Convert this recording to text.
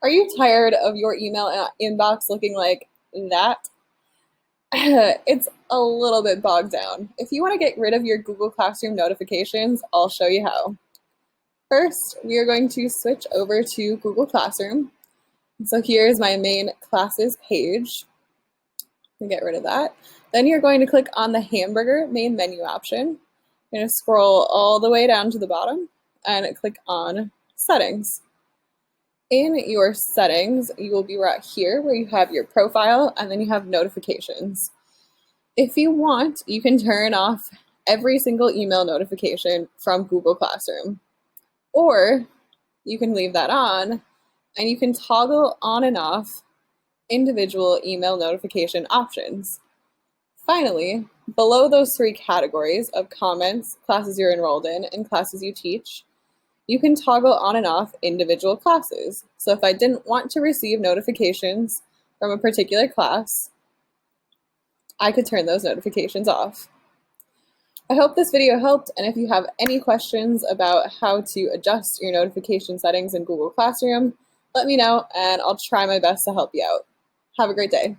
Are you tired of your email inbox looking like that? It's a little bit bogged down. If you want to get rid of your Google Classroom notifications, I'll show you how. First, we are going to switch over to Google Classroom. So here's my main classes page. Get rid of that. Then you're going to click on the hamburger main menu option. You're going to scroll all the way down to the bottom and click on settings. In your settings, you will be right here where you have your profile and then you have notifications. If you want, you can turn off every single email notification from Google Classroom, or you can leave that on and you can toggle on and off individual email notification options. Finally, below those three categories of comments, classes you're enrolled in, and classes you teach, you can toggle on and off individual classes. So if I didn't want to receive notifications from a particular class, I could turn those notifications off. I hope this video helped, and if you have any questions about how to adjust your notification settings in Google Classroom, let me know and I'll try my best to help you out. Have a great day.